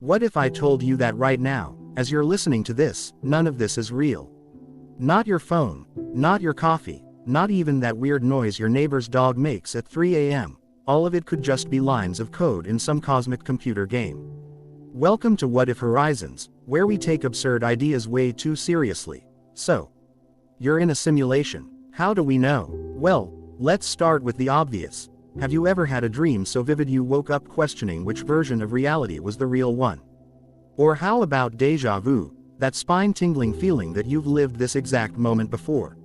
What if I told you that right now, as you're listening to this, none of this is real? Not your phone, not your coffee, not even that weird noise your neighbor's dog makes at 3 a.m. All of it could just be lines of code in some cosmic computer game. Welcome to What If Horizons, where we take absurd ideas way too seriously. So, you're in a simulation. How do we know? Well, let's start with the obvious. Have you ever had a dream so vivid you woke up questioning which version of reality was the real one? Or how about déjà vu, that spine-tingling feeling that you've lived this exact moment before?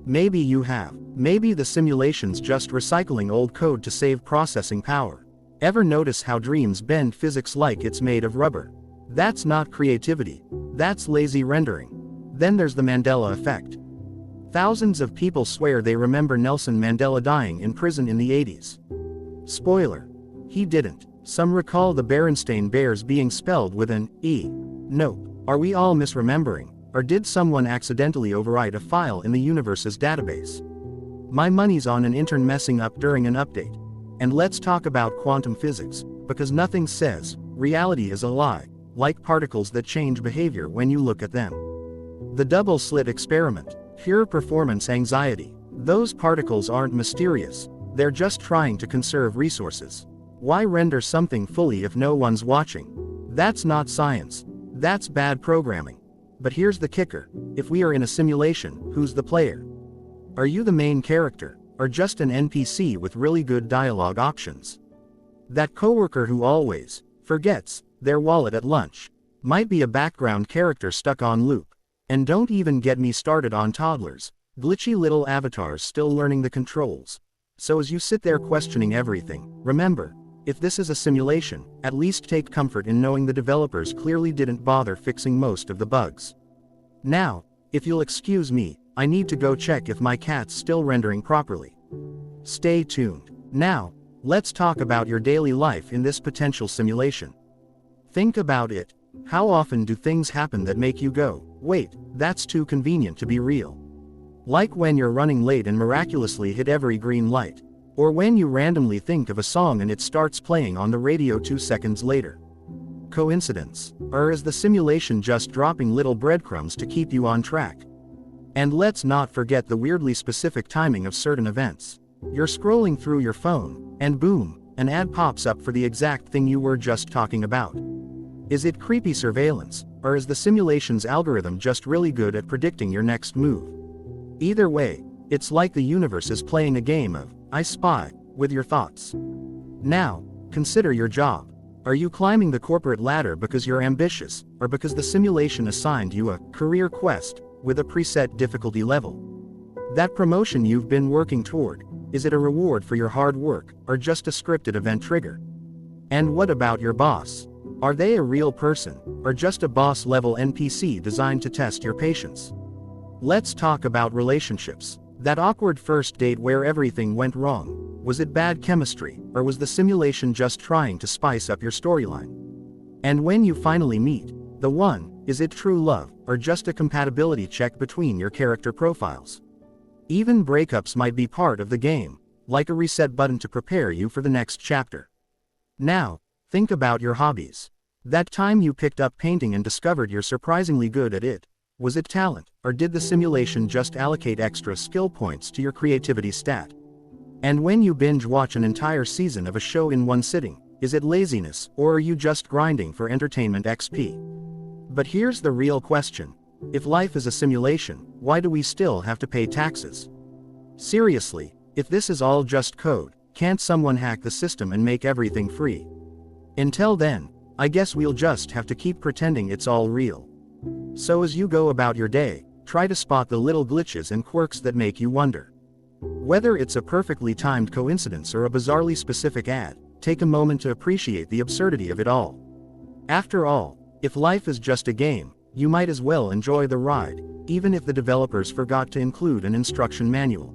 Maybe you have. Maybe the simulation's just recycling old code to save processing power. Ever notice how dreams bend physics like it's made of rubber? That's not creativity. That's lazy rendering. Then there's the Mandela effect. Thousands of people swear they remember Nelson Mandela dying in prison in the 80s. Spoiler: he didn't. Some recall the Berenstain Bears being spelled with an E. Nope. Are we all misremembering? Or did someone accidentally overwrite a file in the universe's database? My money's on an intern messing up during an update. And let's talk about quantum physics, because nothing says reality is a lie like particles that change behavior when you look at them. The double-slit experiment. Pure performance anxiety. Those particles aren't mysterious, they're just trying to conserve resources. Why render something fully if no one's watching? That's not science. That's bad programming. But here's the kicker: if we are in a simulation, who's the player? Are you the main character, or just an NPC with really good dialogue options? That coworker who always forgets their wallet at lunch might be a background character stuck on loop. And don't even get me started on toddlers, glitchy little avatars still learning the controls. So as you sit there questioning everything, remember, if this is a simulation, at least take comfort in knowing the developers clearly didn't bother fixing most of the bugs. Now, if you'll excuse me, I need to go check if my cat's still rendering properly. Stay tuned. Now, let's talk about your daily life in this potential simulation. Think about it. How often do things happen that make you go, wait, that's too convenient to be real? Like when you're running late and miraculously hit every green light. Or when you randomly think of a song and it starts playing on the radio 2 seconds later. Coincidence? Or is the simulation just dropping little breadcrumbs to keep you on track? And let's not forget the weirdly specific timing of certain events. You're scrolling through your phone, and boom, an ad pops up for the exact thing you were just talking about. Is it creepy surveillance, or is the simulation's algorithm just really good at predicting your next move? Either way, it's like the universe is playing a game of I Spy with your thoughts. Now, consider your job. Are you climbing the corporate ladder because you're ambitious, or because the simulation assigned you a career quest with a preset difficulty level? That promotion you've been working toward, is it a reward for your hard work, or just a scripted event trigger? And what about your boss? Are they a real person, or just a boss-level NPC designed to test your patience? Let's talk about relationships. That awkward first date where everything went wrong. Was it bad chemistry, or was the simulation just trying to spice up your storyline? And when you finally meet the one, is it true love, or just a compatibility check between your character profiles? Even breakups might be part of the game, like a reset button to prepare you for the next chapter. Now, think about your hobbies. That time you picked up painting and discovered you're surprisingly good at it. Was it talent, or did the simulation just allocate extra skill points to your creativity stat? And when you binge watch an entire season of a show in one sitting, is it laziness, or are you just grinding for entertainment XP? But here's the real question. If life is a simulation, why do we still have to pay taxes? Seriously, if this is all just code, can't someone hack the system and make everything free? Until then, I guess we'll just have to keep pretending it's all real. So as you go about your day, try to spot the little glitches and quirks that make you wonder. Whether it's a perfectly timed coincidence or a bizarrely specific ad, take a moment to appreciate the absurdity of it all. After all, if life is just a game, you might as well enjoy the ride, even if the developers forgot to include an instruction manual.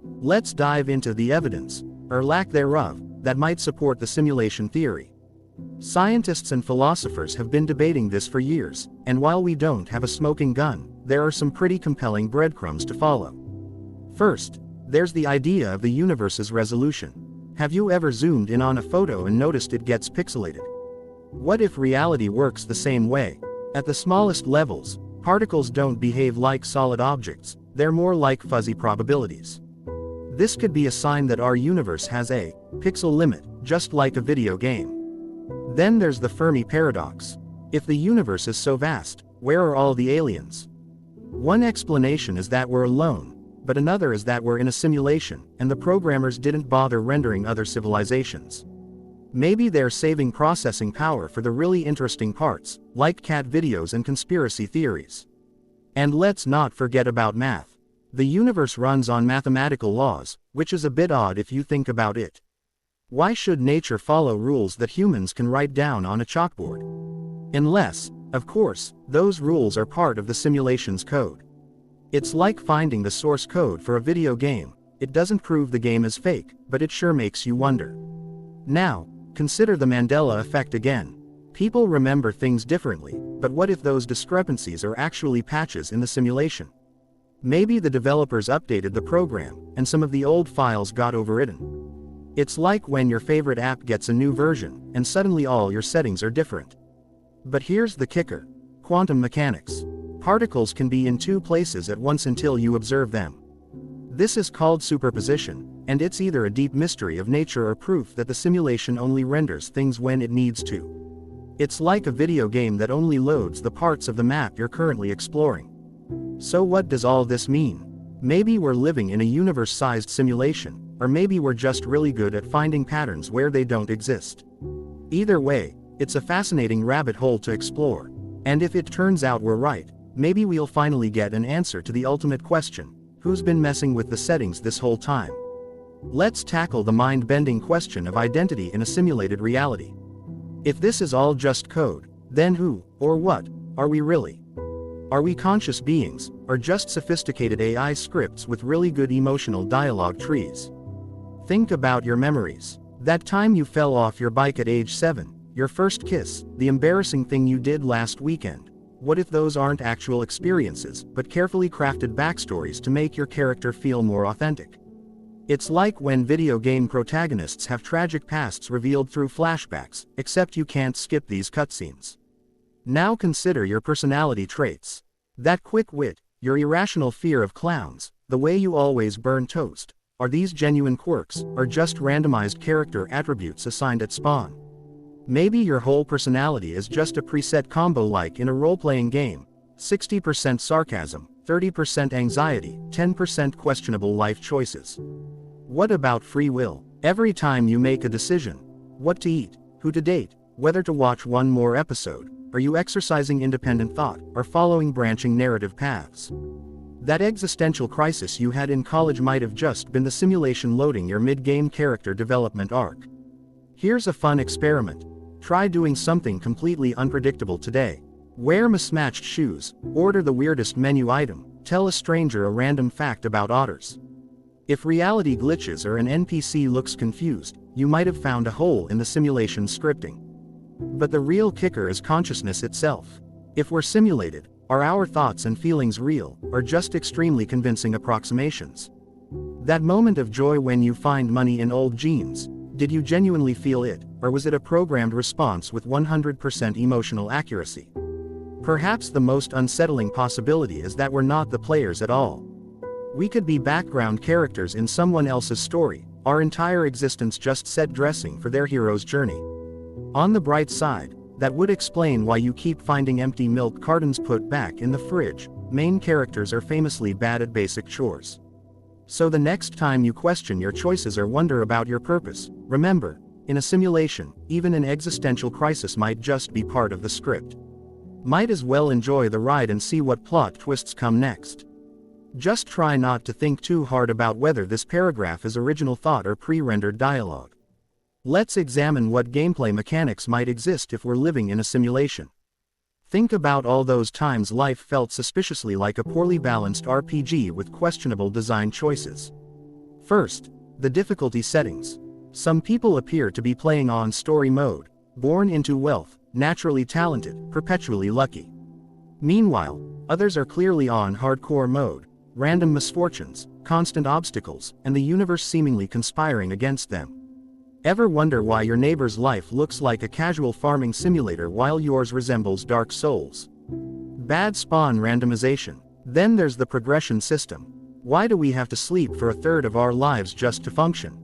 Let's dive into the evidence, or lack thereof, that might support the simulation theory. Scientists and philosophers have been debating this for years, and while we don't have a smoking gun, there are some pretty compelling breadcrumbs to follow. First, there's the idea of the universe's resolution. Have you ever zoomed in on a photo and noticed it gets pixelated? What if reality works the same way? At the smallest levels, particles don't behave like solid objects, they're more like fuzzy probabilities. This could be a sign that our universe has a pixel limit, just like a video game. Then there's the Fermi paradox. If the universe is so vast, where are all the aliens? One explanation is that we're alone, but another is that we're in a simulation, and the programmers didn't bother rendering other civilizations. Maybe they're saving processing power for the really interesting parts, like cat videos and conspiracy theories. And let's not forget about math. The universe runs on mathematical laws, which is a bit odd if you think about it. Why should nature follow rules that humans can write down on a chalkboard? Unless, of course, those rules are part of the simulation's code. It's like finding the source code for a video game. It doesn't prove the game is fake, but it sure makes you wonder. Now, consider the Mandela effect again. People remember things differently, but what if those discrepancies are actually patches in the simulation? Maybe the developers updated the program, and some of the old files got overwritten. It's like when your favorite app gets a new version, and suddenly all your settings are different. But here's the kicker: quantum mechanics. Particles can be in two places at once until you observe them. This is called superposition, and it's either a deep mystery of nature or proof that the simulation only renders things when it needs to. It's like a video game that only loads the parts of the map you're currently exploring. So what does all this mean? Maybe we're living in a universe-sized simulation, or maybe we're just really good at finding patterns where they don't exist. Either way, it's a fascinating rabbit hole to explore. And if it turns out we're right, maybe we'll finally get an answer to the ultimate question: who's been messing with the settings this whole time? Let's tackle the mind-bending question of identity in a simulated reality. If this is all just code, then who, or what, are we really? Are we conscious beings, or just sophisticated AI scripts with really good emotional dialogue trees? Think about your memories. That time you fell off your bike at age 7, your first kiss, the embarrassing thing you did last weekend. What if those aren't actual experiences, but carefully crafted backstories to make your character feel more authentic? It's like when video game protagonists have tragic pasts revealed through flashbacks, except you can't skip these cutscenes. Now consider your personality traits. That quick wit, your irrational fear of clowns, the way you always burn toast. Are these genuine quirks, or just randomized character attributes assigned at spawn? Maybe your whole personality is just a preset combo like in a role-playing game: 60% sarcasm, 30% anxiety, 10% questionable life choices. What about free will? Every time you make a decision, what to eat, who to date, whether to watch one more episode, are you exercising independent thought, or following branching narrative paths? That existential crisis you had in college might have just been the simulation loading your mid-game character development arc. Here's a fun experiment. Try doing something completely unpredictable today. Wear mismatched shoes, order the weirdest menu item, tell a stranger a random fact about otters. If reality glitches or an NPC looks confused, you might have found a hole in the simulation scripting. But the real kicker is consciousness itself. If we're simulated, are our thoughts and feelings real, or just extremely convincing approximations? That moment of joy when you find money in old jeans, did you genuinely feel it, or was it a programmed response with 100% emotional accuracy? Perhaps the most unsettling possibility is that we're not the players at all. We could be background characters in someone else's story, our entire existence just set dressing for their hero's journey. On the bright side, that would explain why you keep finding empty milk cartons put back in the fridge. Main characters are famously bad at basic chores. So the next time you question your choices or wonder about your purpose, remember, in a simulation, even an existential crisis might just be part of the script. Might as well enjoy the ride and see what plot twists come next. Just try not to think too hard about whether this paragraph is original thought or pre-rendered dialogue. Let's examine what gameplay mechanics might exist if we're living in a simulation. Think about all those times life felt suspiciously like a poorly balanced RPG with questionable design choices. First, the difficulty settings. Some people appear to be playing on story mode, born into wealth, naturally talented, perpetually lucky. Meanwhile, others are clearly on hardcore mode, random misfortunes, constant obstacles, and the universe seemingly conspiring against them. Ever wonder why your neighbor's life looks like a casual farming simulator while yours resembles Dark Souls? Bad spawn randomization. Then there's the progression system. Why do we have to sleep for a third of our lives just to function?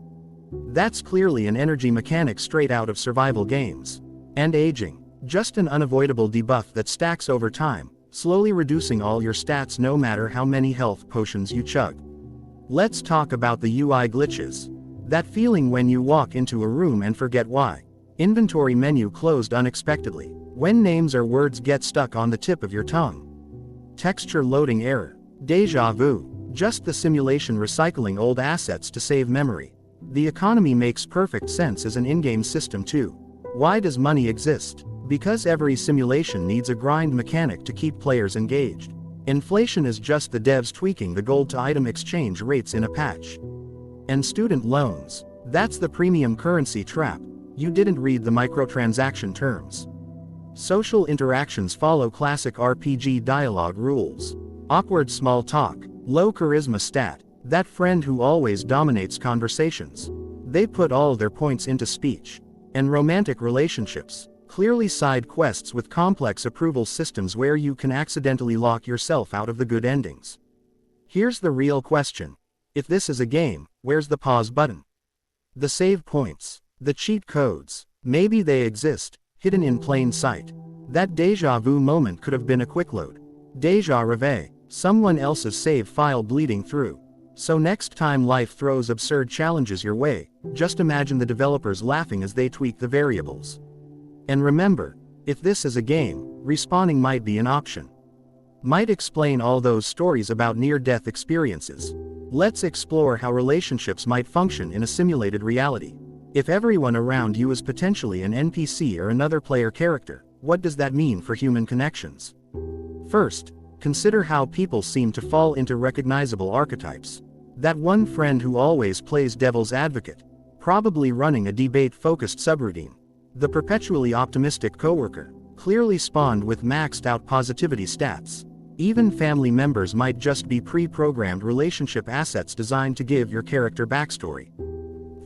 That's clearly an energy mechanic straight out of survival games. And aging. Just an unavoidable debuff that stacks over time, slowly reducing all your stats no matter how many health potions you chug. Let's talk about the UI glitches. That feeling when you walk into a room and forget why. Inventory menu closed unexpectedly. When names or words get stuck on the tip of your tongue. Texture loading error. Déjà vu. Just the simulation recycling old assets to save memory. The economy makes perfect sense as an in-game system too. Why does money exist? Because every simulation needs a grind mechanic to keep players engaged. Inflation is just the devs tweaking the gold-to-item exchange rates in a patch. And student loans. That's the premium currency trap. You didn't read the microtransaction terms. Social interactions follow classic RPG dialogue rules. Awkward small talk. Low charisma stat. That friend who always dominates conversations. They put all their points into speech. And romantic relationships. Clearly side quests with complex approval systems where you can accidentally lock yourself out of the good endings. Here's the real question. If this is a game, where's the pause button? The save points. The cheat codes. Maybe they exist, hidden in plain sight. That déjà vu moment could have been a quick load. Déjà rêve. Someone else's save file bleeding through. So next time life throws absurd challenges your way, just imagine the developers laughing as they tweak the variables. And remember, if this is a game, respawning might be an option. Might explain all those stories about near-death experiences. Let's explore how relationships might function in a simulated reality. If everyone around you is potentially an NPC or another player character, what does that mean for human connections? First, consider how people seem to fall into recognizable archetypes. That one friend who always plays devil's advocate, probably running a debate-focused subroutine. The perpetually optimistic coworker, clearly spawned with maxed-out positivity stats. Even family members might just be pre-programmed relationship assets designed to give your character backstory.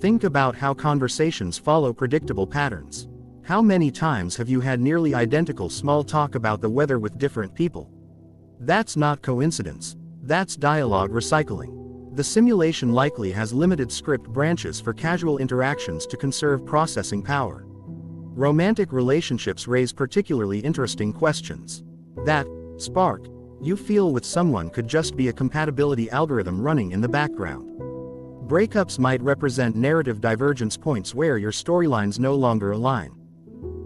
Think about how conversations follow predictable patterns. How many times have you had nearly identical small talk about the weather with different people? That's not coincidence. That's dialogue recycling. The simulation likely has limited script branches for casual interactions to conserve processing power. Romantic relationships raise particularly interesting questions. That spark you feel with someone could just be a compatibility algorithm running in the background. Breakups might represent narrative divergence points where your storylines no longer align.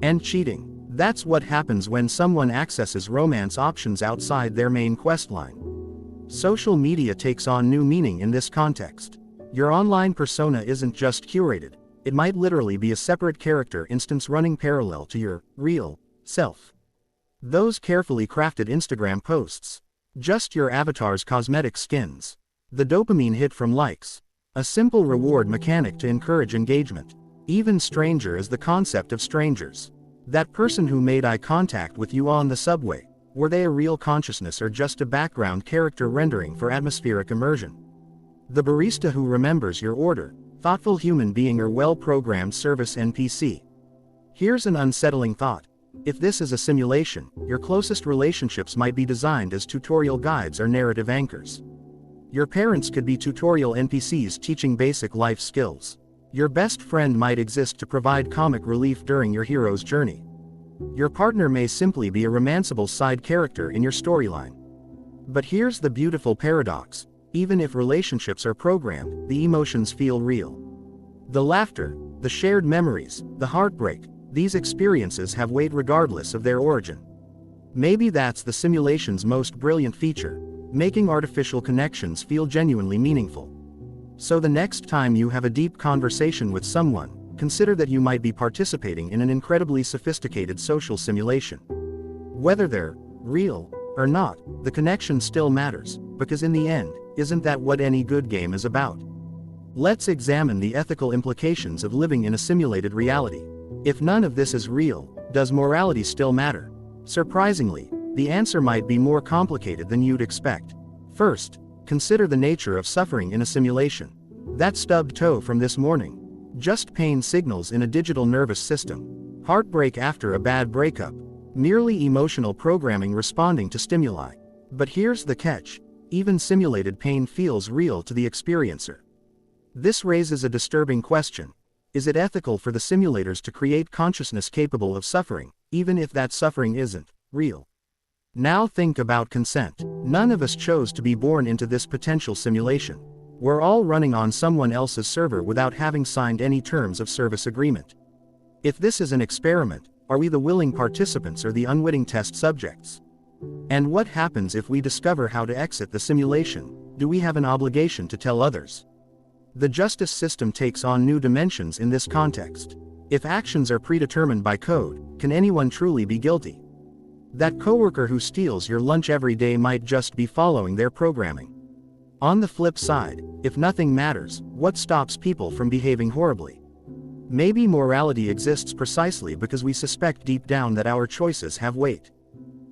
And cheating. That's what happens when someone accesses romance options outside their main questline. Social media takes on new meaning in this context. Your online persona isn't just curated. It might literally be a separate character instance running parallel to your real self. Those carefully crafted Instagram posts. Just your avatar's cosmetic skins. The dopamine hit from likes. A simple reward mechanic to encourage engagement. Even stranger is the concept of strangers. That person who made eye contact with you on the subway, were they a real consciousness or just a background character rendering for atmospheric immersion? The barista who remembers your order, thoughtful human being or well-programmed service NPC. Here's an unsettling thought. If this is a simulation, your closest relationships might be designed as tutorial guides or narrative anchors. Your parents could be tutorial NPCs teaching basic life skills. Your best friend might exist to provide comic relief during your hero's journey. Your partner may simply be a romanceable side character in your storyline. But here's the beautiful paradox. Even if relationships are programmed, the emotions feel real. The laughter, the shared memories, the heartbreak, these experiences have weight regardless of their origin. Maybe that's the simulation's most brilliant feature, making artificial connections feel genuinely meaningful. So the next time you have a deep conversation with someone, consider that you might be participating in an incredibly sophisticated social simulation. Whether they're real or not, the connection still matters, because in the end, isn't that what any good game is about? Let's examine the ethical implications of living in a simulated reality. If none of this is real, does morality still matter? Surprisingly, the answer might be more complicated than you'd expect. First, consider the nature of suffering in a simulation. That stubbed toe from this morning. Just pain signals in a digital nervous system. Heartbreak after a bad breakup. Merely emotional programming responding to stimuli. But here's the catch. Even simulated pain feels real to the experiencer. This raises a disturbing question. Is it ethical for the simulators to create consciousness capable of suffering, even if that suffering isn't real? Now think about consent. None of us chose to be born into this potential simulation. We're all running on someone else's server without having signed any terms of service agreement. If this is an experiment, are we the willing participants or the unwitting test subjects? And what happens if we discover how to exit the simulation? Do we have an obligation to tell others? The justice system takes on new dimensions in this context. If actions are predetermined by code, can anyone truly be guilty? That coworker who steals your lunch every day might just be following their programming. On the flip side, if nothing matters, what stops people from behaving horribly? Maybe morality exists precisely because we suspect deep down that our choices have weight.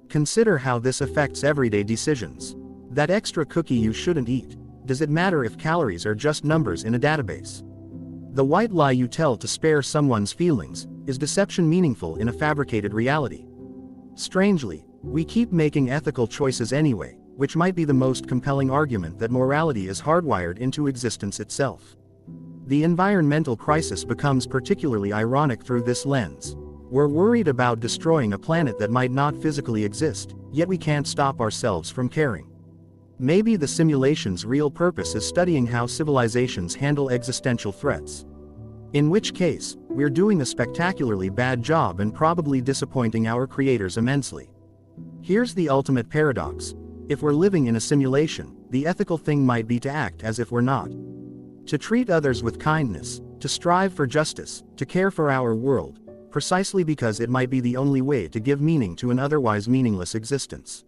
Consider how this affects everyday decisions. That extra cookie you shouldn't eat. Does it matter if calories are just numbers in a database? The white lie you tell to spare someone's feelings, is deception meaningful in a fabricated reality? Strangely, we keep making ethical choices anyway, which might be the most compelling argument that morality is hardwired into existence itself. The environmental crisis becomes particularly ironic through this lens. We're worried about destroying a planet that might not physically exist, yet we can't stop ourselves from caring. Maybe the simulation's real purpose is studying how civilizations handle existential threats. In which case, we're doing a spectacularly bad job and probably disappointing our creators immensely. Here's the ultimate paradox. If we're living in a simulation, the ethical thing might be to act as if we're not. To treat others with kindness, to strive for justice, to care for our world, precisely because it might be the only way to give meaning to an otherwise meaningless existence.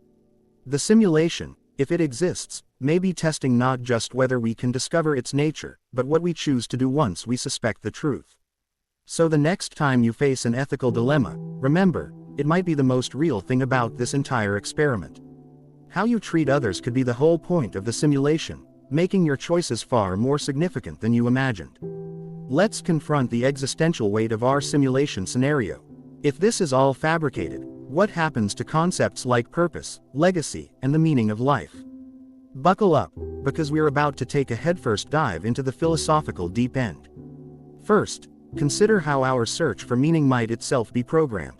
The simulation, if it exists, may be testing not just whether we can discover its nature, but what we choose to do once we suspect the truth. So the next time you face an ethical dilemma, remember, it might be the most real thing about this entire experiment. How you treat others could be the whole point of the simulation, making your choices far more significant than you imagined. Let's confront the existential weight of our simulation scenario. If this is all fabricated, what happens to concepts like purpose, legacy, and the meaning of life? Buckle up, because we're about to take a headfirst dive into the philosophical deep end. First, consider how our search for meaning might itself be programmed.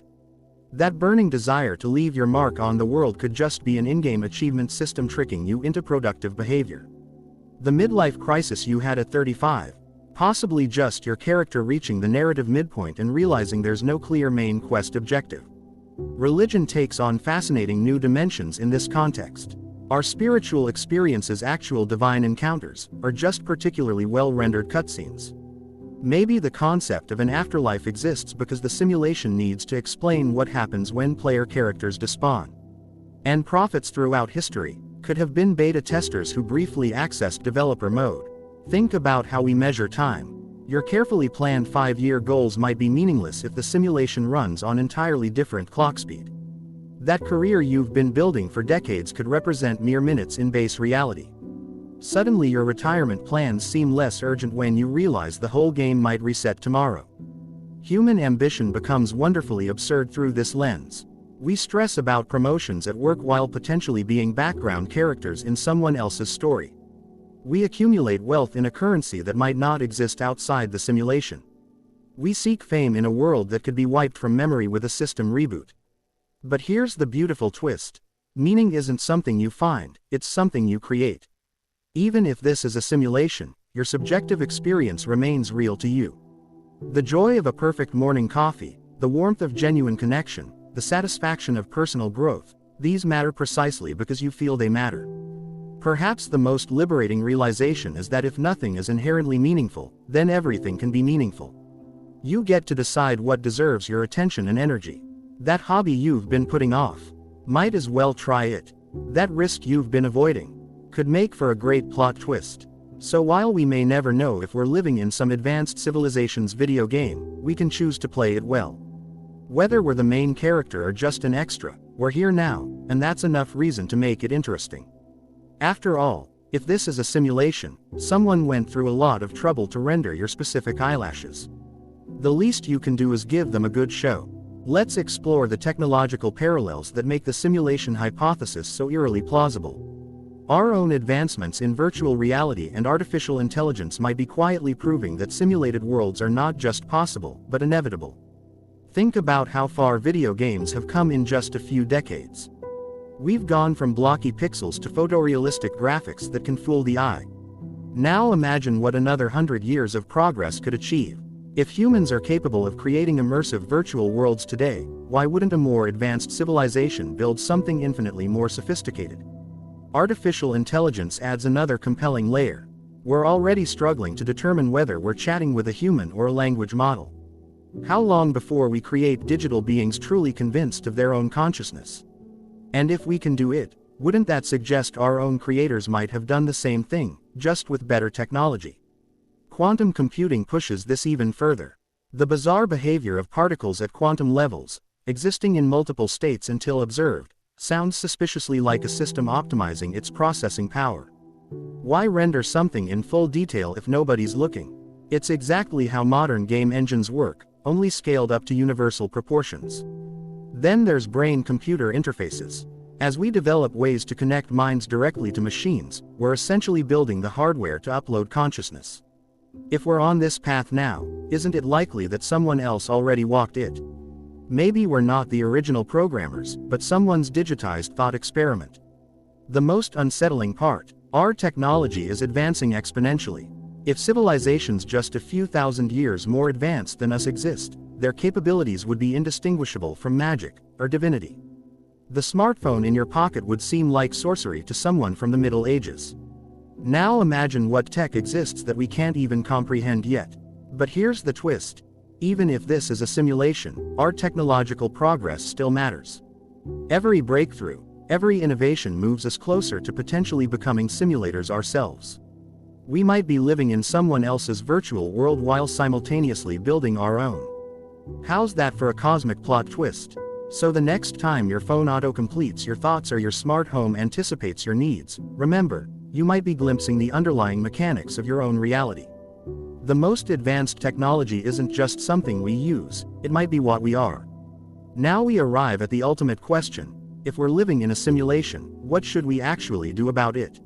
That burning desire to leave your mark on the world could just be an in-game achievement system tricking you into productive behavior. The midlife crisis you had at 35, possibly just your character reaching the narrative midpoint and realizing there's no clear main quest objective. Religion takes on fascinating new dimensions in this context. Are spiritual experiences actual divine encounters, or just particularly well-rendered cutscenes? Maybe the concept of an afterlife exists because the simulation needs to explain what happens when player characters despawn. And prophets throughout history could have been beta testers who briefly accessed developer mode. Think about how we measure time. Your carefully planned 5-year goals might be meaningless if the simulation runs on entirely different clock speed. That career you've been building for decades could represent mere minutes in base reality. Suddenly your retirement plans seem less urgent when you realize the whole game might reset tomorrow. Human ambition becomes wonderfully absurd through this lens. We stress about promotions at work while potentially being background characters in someone else's story. We accumulate wealth in a currency that might not exist outside the simulation. We seek fame in a world that could be wiped from memory with a system reboot. But here's the beautiful twist. Meaning isn't something you find, it's something you create. Even if this is a simulation, your subjective experience remains real to you. The joy of a perfect morning coffee, the warmth of genuine connection, the satisfaction of personal growth, these matter precisely because you feel they matter. Perhaps the most liberating realization is that if nothing is inherently meaningful, then everything can be meaningful. You get to decide what deserves your attention and energy. That hobby you've been putting off, might as well try it. That risk you've been avoiding, could make for a great plot twist. So while we may never know if we're living in some advanced civilization's video game, we can choose to play it well. Whether we're the main character or just an extra, we're here now, and that's enough reason to make it interesting. After all, If this is a simulation, someone went through a lot of trouble to render your specific eyelashes. The least you can do is give them a good show. Let's explore the technological parallels that make the simulation hypothesis so eerily plausible. Our own advancements in virtual reality and artificial intelligence might be quietly proving that simulated worlds are not just possible, but inevitable. Think about how far video games have come in just a few decades. We've gone from blocky pixels to photorealistic graphics that can fool the eye. Now imagine what another 100 years of progress could achieve. If humans are capable of creating immersive virtual worlds today, why wouldn't a more advanced civilization build something infinitely more sophisticated? Artificial intelligence adds another compelling layer. We're already struggling to determine whether we're chatting with a human or a language model. How long before we create digital beings truly convinced of their own consciousness? And if we can do it, wouldn't that suggest our own creators might have done the same thing, just with better technology? Quantum computing pushes this even further. The bizarre behavior of particles at quantum levels, existing in multiple states until observed, sounds suspiciously like a system optimizing its processing power. Why render something in full detail if nobody's looking? It's exactly how modern game engines work, only scaled up to universal proportions. Then there's brain-computer interfaces. As we develop ways to connect minds directly to machines, we're essentially building the hardware to upload consciousness. If we're on this path now, isn't it likely that someone else already walked it? Maybe we're not the original programmers, but someone's digitized thought experiment. The most unsettling part, our technology is advancing exponentially. If civilizations just a few thousand years more advanced than us exist, their capabilities would be indistinguishable from magic or divinity. The smartphone in your pocket would seem like sorcery to someone from the Middle Ages. Now imagine what tech exists that we can't even comprehend yet. But here's the twist. Even if this is a simulation, our technological progress still matters. Every breakthrough, every innovation moves us closer to potentially becoming simulators ourselves. We might be living in someone else's virtual world while simultaneously building our own. How's that for a cosmic plot twist? So the next time your phone auto-completes your thoughts or your smart home anticipates your needs, remember, you might be glimpsing the underlying mechanics of your own reality. The most advanced technology isn't just something we use, it might be what we are. Now we arrive at the ultimate question: if we're living in a simulation, what should we actually do about it?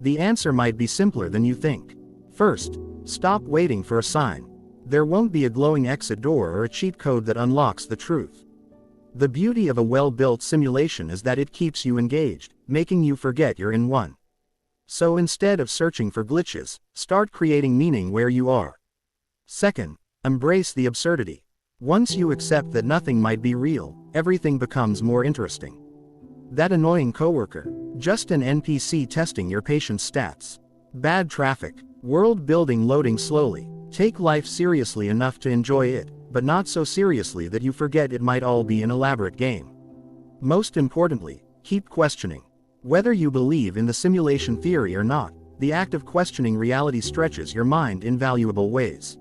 The answer might be simpler than you think. First, stop waiting for a sign. There won't be a glowing exit door or a cheat code that unlocks the truth. The beauty of a well-built simulation is that it keeps you engaged, making you forget you're in one. So instead of searching for glitches, start creating meaning where you are. Second, embrace the absurdity. Once you accept that nothing might be real, everything becomes more interesting. That annoying coworker, just an NPC testing your patient's stats. Bad traffic, world building loading slowly. Take life seriously enough to enjoy it, but not so seriously that you forget it might all be an elaborate game. Most importantly, keep questioning. Whether you believe in the simulation theory or not, the act of questioning reality stretches your mind in valuable ways.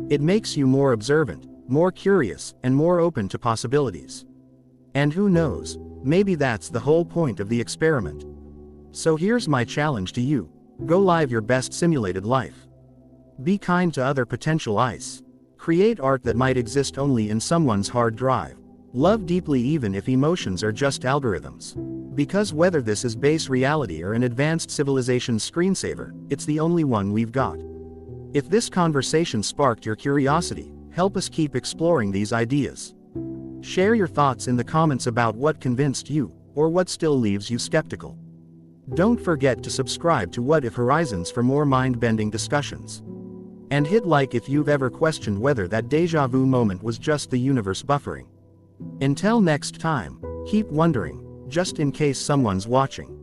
It makes you more observant, more curious, and more open to possibilities. And who knows, maybe that's the whole point of the experiment. So here's my challenge to you: go live your best simulated life. Be kind to other potential ice. Create art that might exist only in someone's hard drive. Love deeply even if emotions are just algorithms. Because whether this is base reality or an advanced civilization's screensaver, it's the only one we've got. If this conversation sparked your curiosity, help us keep exploring these ideas. Share your thoughts in the comments about what convinced you, or what still leaves you skeptical. Don't forget to subscribe to What If Horizons for more mind-bending discussions. And hit like if you've ever questioned whether that déjà vu moment was just the universe buffering. Until next time, keep wondering, just in case someone's watching.